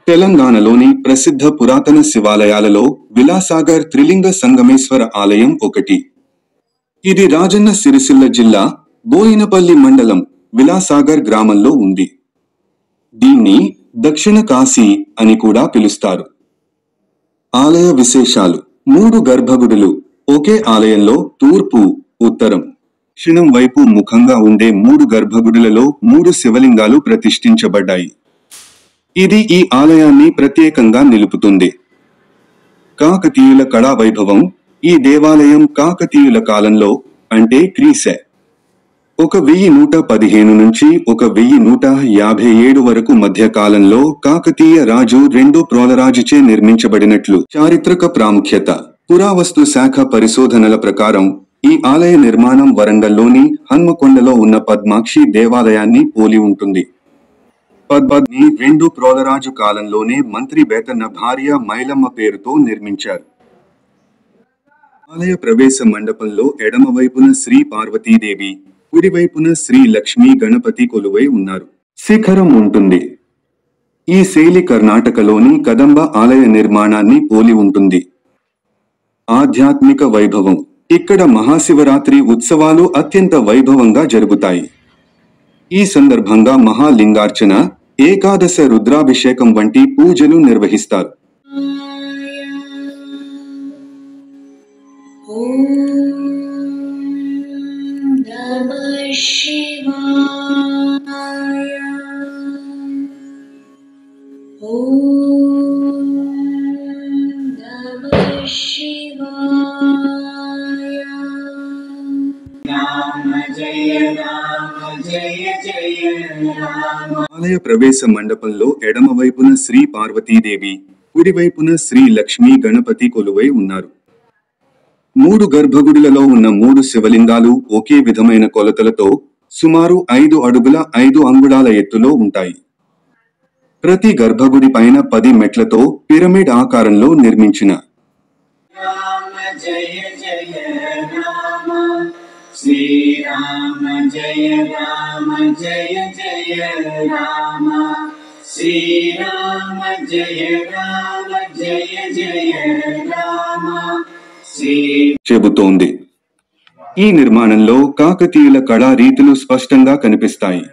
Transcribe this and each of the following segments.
తెలంగాణలోని ప్రసిద్ధ పురాతన శివాలయాలలో విలాసాగర్ త్రిలింగ సంగమేశ్వర ఆలయం ఒకటి. ఇది రాజన్న సిరిసిల్ల జిల్లా బోయినపల్లి మండలం విలాసాగర్ గ్రామంలో ఉంది. దీన్ని దక్షిణ కాశీ అని కూడా పిలుస్తారు. ఆలయ విశేషాలు: 3 గర్భగుడులు. ఒకే ఆలయంలో తూర్పు, ఉత్తరం, దక్షిణం వైపు ముఖంగా ఉండే 3 గర్భగుడులలో 3 శివలింగాలు ప్రతిష్ఠించబడ్డాయి. ఇది ఈ ఆలయాన్ని ప్రత్యేకంగా నిలుపుతుంది. కాకతీయుల కళా వైభవం. ఈ దేవాలయం కాకతీయుల కాలంలో అంటే క్రీశ 1115 నుంచి 1157 వరకు మధ్య కాలంలో కాకతీయ రాజు రెండో ప్రోలరాజుచే నిర్మించబడినట్లు చారిత్రక ప్రాముఖ్యత. పురావస్తు శాఖ పరిశోధనల ప్రకారం ఈ ఆలయ నిర్మాణం వరంగల్లోని హన్మకొండలో ఉన్న పద్మాక్షి దేవాలయాన్ని పోలి ఉంటుంది. పద్మని రెండో ప్రోలరాజు కాలంలోనే మంత్రి బేతన్న భార్య మైలమ్మ పేరుతో నిర్మించారు. ఆలయ ప్రవేశ మండపంలో ఎడమవైపున శ్రీ పార్వతీదేవి, కుడివైపున శ్రీ లక్ష్మీ గణపతి కొలువై ఉన్నారు. శిఖరం ఉంటుంది. ఈ శైలి కర్ణాటకలోని కదంబ ఆలయ నిర్మాణాన్ని పోలి ఉంటుంది. ఆధ్యాత్మిక వైభవం. ఇక్కడ మహాశివరాత్రి ఉత్సవాలు అత్యంత వైభవంగా జరుగుతాయి. ఈ సందర్భంగా మహాలింగార్చన, ఏకాదశ రుద్రాభిషేకం వంటి పూజలు నిర్వహిస్తారు. ఆలయ ప్రవేశ మండపంలో ఎడమవైపున శ్రీ పార్వతీదేవి, కుడివైపున శ్రీ లక్ష్మీ గణపతి కొలువై ఉన్నారు. 3 గర్భగుడులలో ఉన్న 3 శివలింగాలు ఒకే విధమైన కొలతలతో సుమారు 5 అడుగుల 5 అంగుళాల ఎత్తులో ఉంటాయి. ప్రతి గర్భగుడి పైన 10 మెట్లతో పిరమిడ్ ఆకారంలో నిర్మించిన శ్రీరామ జయ రామ జయ జయ రామ, శ్రీరామ జయ రామ జయ జయ రామ చెబుతోంది. ఈ నిర్మాణంలో కాకతీయుల కళా రీతులు స్పష్టంగా కనిపిస్తాయి.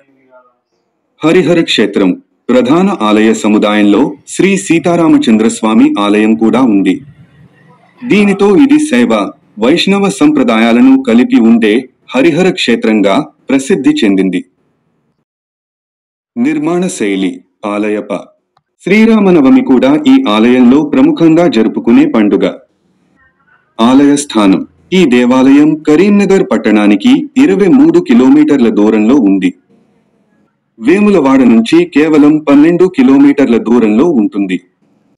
హరిహర క్షేత్రం. ప్రధాన ఆలయ సముదాయంలో శ్రీ సీతారామచంద్రస్వామి ఆలయం కూడా ఉంది. దీనితో ఇది శైవ, వైష్ణవ సంప్రదాయాలను కలిపి ఉండే హరిహర క్షేత్రంగా ప్రసిద్ధి చెందింది. నిర్మాణ శైలి. ఆలయప శ్రీరామనవమి కూడా ఈ ఆలయంలో ప్రముఖంగా జరుపుకునే పండుగ. ఆలయ స్థానం. ఈ దేవాలయం కరీంనగర్ పట్టణానికి 23 కిలోమీటర్ల దూరంలో ఉంది. వేములవాడ నుంచి కేవలం 12 కిలోమీటర్ల దూరంలో ఉంటుంది.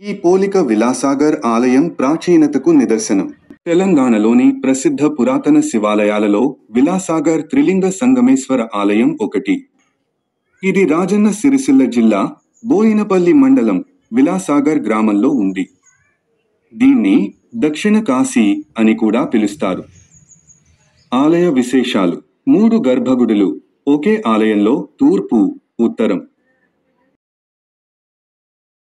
ఈ పోలిక విలాసాగర్ ఆలయం ప్రాచీనతకు నిదర్శనం. తెలంగాణలోని ప్రసిద్ధ పురాతన శివాలయాలలో విలాసాగర్ త్రిలింగ సంగమేశ్వర ఆలయం ఒకటి. ఇది రాజన్న సిరిసిల్ల జిల్లా బోయినపల్లి మండలం విలాసాగర్ గ్రామంలో ఉంది. దీన్ని దక్షిణ కాశీ అని కూడా పిలుస్తారు. ఆలయ విశేషాలు: 3 గర్భగుడులు. ఒకే ఆలయంలో తూర్పు, ఉత్తరం,